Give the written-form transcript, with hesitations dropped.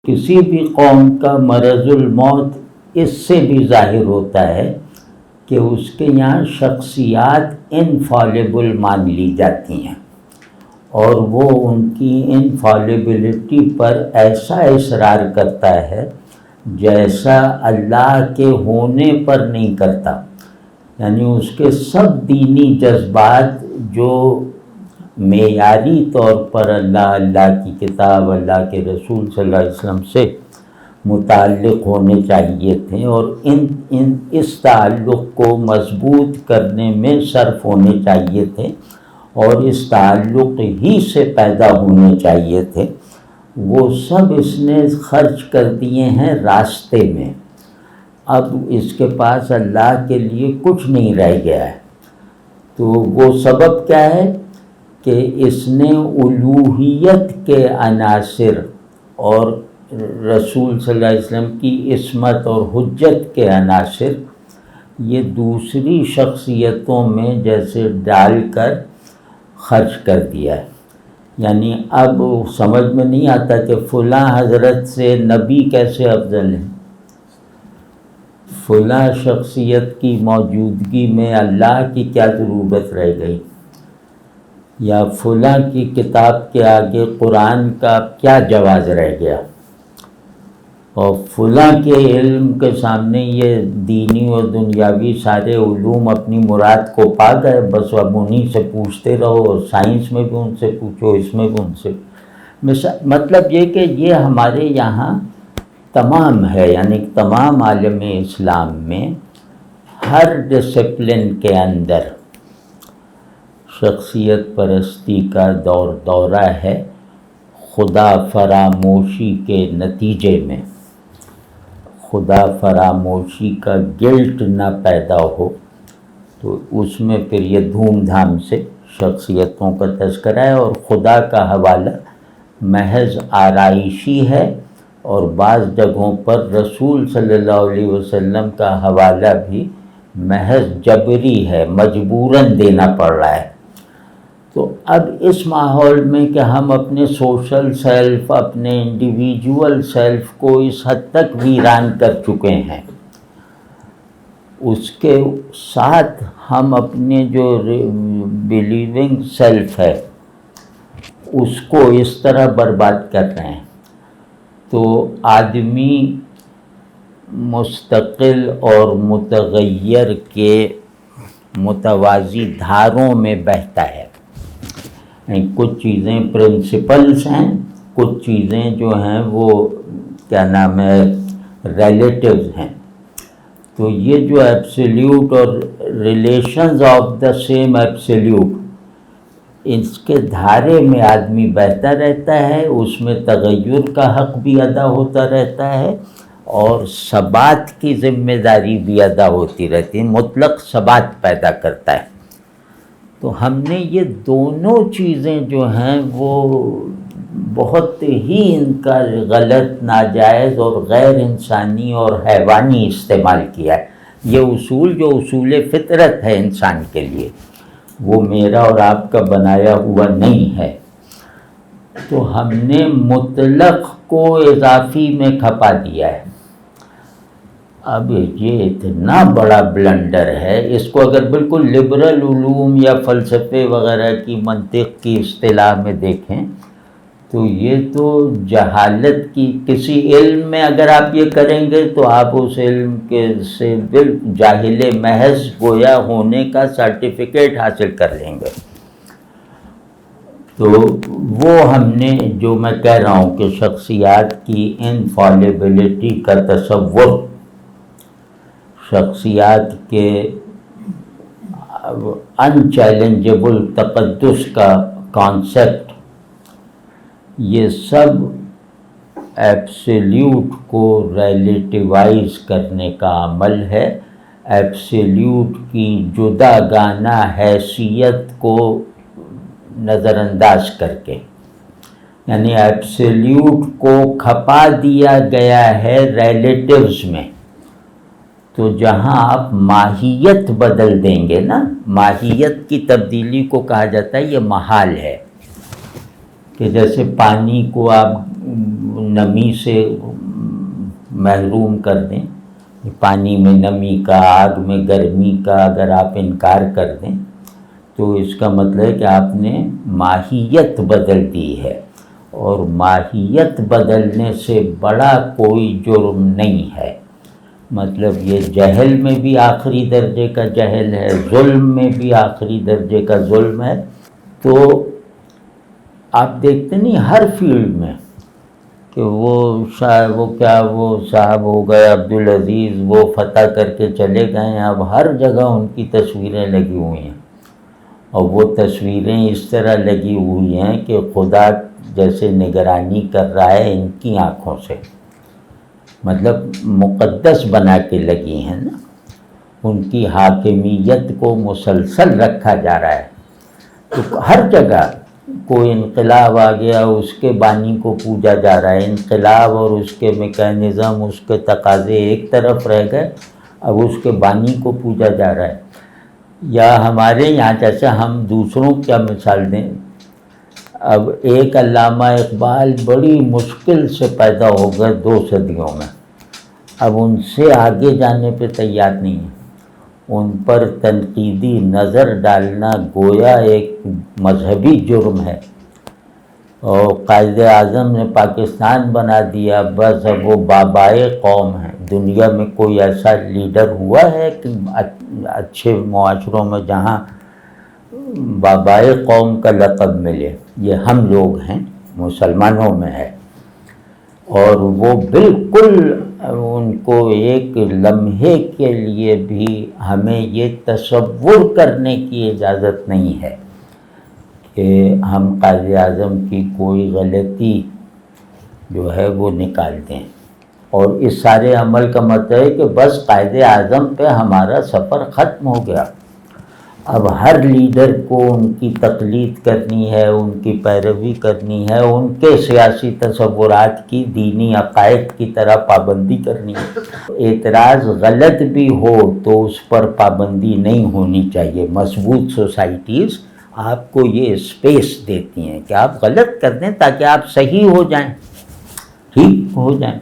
کسی بھی قوم کا مرض الموت اس سے بھی ظاہر ہوتا ہے کہ اس کے یہاں شخصیات انفالیبل مان لی جاتی ہیں اور وہ ان کی انفالیبلٹی پر ایسا اصرار کرتا ہے جیسا اللہ کے ہونے پر نہیں کرتا. یعنی اس کے سب دینی جذبات جو معیاری طور پر اللہ کی کتاب، اللہ کے رسول صلی اللہ علیہ وسلم سے متعلق ہونے چاہیے تھے اور اس تعلق کو مضبوط کرنے میں صرف ہونے چاہیے تھے اور اس تعلق ہی سے پیدا ہونے چاہیے تھے، وہ سب اس نے خرچ کر دیے ہیں راستے میں. اب اس کے پاس اللہ کے لیے کچھ نہیں رہ گیا ہے. تو وہ سبب کیا ہے کہ اس نے الوہیت کے عناصر اور رسول صلی اللہ علیہ وسلم کی عصمت اور حجت کے عناصر یہ دوسری شخصیتوں میں جیسے ڈال کر خرچ کر دیا ہے. یعنی اب سمجھ میں نہیں آتا کہ فلاں حضرت سے نبی کیسے افضل ہیں، فلاں شخصیت کی موجودگی میں اللہ کی کیا ضرورت رہ گئی، یا فلاں کی کتاب کے آگے قرآن کا کیا جواز رہ گیا، اور فلاں کے علم کے سامنے یہ دینی اور دنیاوی سارے علوم اپنی مراد کو پا گئے، بس اب انہیں سے پوچھتے رہو، اور سائنس میں بھی ان سے پوچھو، اس میں بھی ان سے. مطلب یہ کہ یہ ہمارے یہاں تمام ہے، یعنی تمام عالم اسلام میں ہر ڈسپلن کے اندر شخصیت پرستی کا دورہ ہے. خدا فراموشی کے نتیجے میں خدا فراموشی کا گلٹ نہ پیدا ہو تو اس میں پھر یہ دھوم دھام سے شخصیتوں کا تذکرہ ہے، اور خدا کا حوالہ محض آرائشی ہے، اور بعض جگہوں پر رسول صلی اللہ علیہ وسلم کا حوالہ بھی محض جبری ہے، مجبوراً دینا پڑ رہا ہے. تو اب اس ماحول میں کہ ہم اپنے سوشل سیلف، اپنے انڈیویجول سیلف کو اس حد تک ویران کر چکے ہیں، اس کے ساتھ ہم اپنے جو بلیونگ سیلف ہے اس کو اس طرح برباد کر رہے ہیں. تو آدمی مستقل اور متغیر کے متوازی دھاروں میں بہتا ہے. کچھ چیزیں پرنسپلز ہیں، کچھ چیزیں جو ہیں وہ کیا نام ہے ریلیٹیوز ہیں. تو یہ جو ایبسلیوٹ اور relations of the same absolute, اس کے دھارے میں آدمی بہتا رہتا ہے، اس میں تغیر کا حق بھی ادا ہوتا رہتا ہے اور ثبات کی ذمہ داری بھی ادا ہوتی رہتی ہے، مطلق ثبات پیدا کرتا ہے. تو ہم نے یہ دونوں چیزیں جو ہیں وہ بہت ہی ان کا غلط، ناجائز اور غیر انسانی اور حیوانی استعمال کیا ہے. یہ اصول جو اصول فطرت ہے انسان کے لیے، وہ میرا اور آپ کا بنایا ہوا نہیں ہے. تو ہم نے مطلق کو اضافی میں کھپا دیا ہے. اب یہ اتنا بڑا بلنڈر ہے، اس کو اگر بالکل لبرل علوم یا فلسفے وغیرہ کی منطق کی اصطلاح میں دیکھیں تو یہ تو جہالت کی، کسی علم میں اگر آپ یہ کریں گے تو آپ اس علم کے سے جاہل محض گویا ہونے کا سرٹیفکیٹ حاصل کر لیں گے. تو وہ ہم نے جو میں کہہ رہا ہوں کہ شخصیات کی انفالیبلٹی کا تصور، شخصیات کے ان چیلنجبل تقدس کا کانسیپٹ، یہ سب ایبسلیوٹ کو ریلیٹیوائز کرنے کا عمل ہے، ایبسلیوٹ کی جداگانہ حیثیت کو نظر انداز کر کے. یعنی ایبسلیوٹ کو کھپا دیا گیا ہے ریلیٹیوز میں. تو جہاں آپ ماہیت بدل دیں گے نا، ماہیت کی تبدیلی کو کہا جاتا ہے یہ محال ہے، کہ کہ جیسے پانی کو آپ نمی سے محروم کر دیں، پانی میں نمی کا، آگ میں گرمی کا اگر آپ انکار کر دیں تو اس کا مطلب ہے کہ آپ نے ماہیت بدل دی ہے، اور ماہیت بدلنے سے بڑا کوئی جرم نہیں ہے۔ مطلب یہ جہل میں بھی آخری درجے کا جہل ہے، ظلم میں بھی آخری درجے کا ظلم ہے۔ تو آپ دیکھتے نہیں ہر فیلڈ میں کہ وہ صاحب ہو گئے عبدالعزیز، وہ فتح کر کے چلے گئے ہیں، اب ہر جگہ ان کی تصویریں لگی ہوئی ہیں، اور وہ تصویریں اس طرح لگی ہوئی ہیں کہ خدا جیسے نگرانی کر رہا ہے ان کی آنکھوں سے، مطلب مقدس بنا کے لگی ہیں نا، ان کی حاکمیت کو مسلسل رکھا جا رہا ہے۔ تو ہر جگہ کوئی انقلاب آ گیا، اس کے بانی کو پوجا جا رہا ہے، انقلاب اور اس کے میکینزم، اس کے تقاضے ایک طرف رہ گئے، اب اس کے بانی کو پوجا جا رہا ہے۔ یا ہمارے یہاں جیسے ہم دوسروں کیا مثال دیں، اب ایک علامہ اقبال بڑی مشکل سے پیدا ہو گئے 2 صدیوں میں، اب ان سے آگے جانے پہ تیار نہیں ہیں، ان پر تنقیدی نظر ڈالنا گویا ایک مذہبی جرم ہے، اور قائد اعظم نے پاکستان بنا دیا، بس اب وہ بابائے قوم ہیں۔ دنیا میں کوئی ایسا لیڈر ہوا ہے کہ اچھے معاشروں میں جہاں بابائے قوم کا لقب ملے؟ یہ ہم لوگ ہیں، مسلمانوں میں ہے، اور وہ بالکل ان کو ایک لمحے کے لیے بھی ہمیں یہ تصور کرنے کی اجازت نہیں ہے کہ ہم قائد اعظم کی کوئی غلطی جو ہے وہ نکال دیں، اور اس سارے عمل کا مطلب ہے کہ بس قائد اعظم پہ ہمارا سفر ختم ہو گیا، اب ہر لیڈر کو ان کی تقلید کرنی ہے، ان کی پیروی کرنی ہے، ان کے سیاسی تصورات کی دینی عقائد کی طرح پابندی کرنی ہے۔ اعتراض غلط بھی ہو تو اس پر پابندی نہیں ہونی چاہیے۔ مضبوط سوسائٹیز آپ کو یہ اسپیس دیتی ہیں کہ آپ غلط کر دیں تاکہ آپ صحیح ہو جائیں، ٹھیک ہو جائیں۔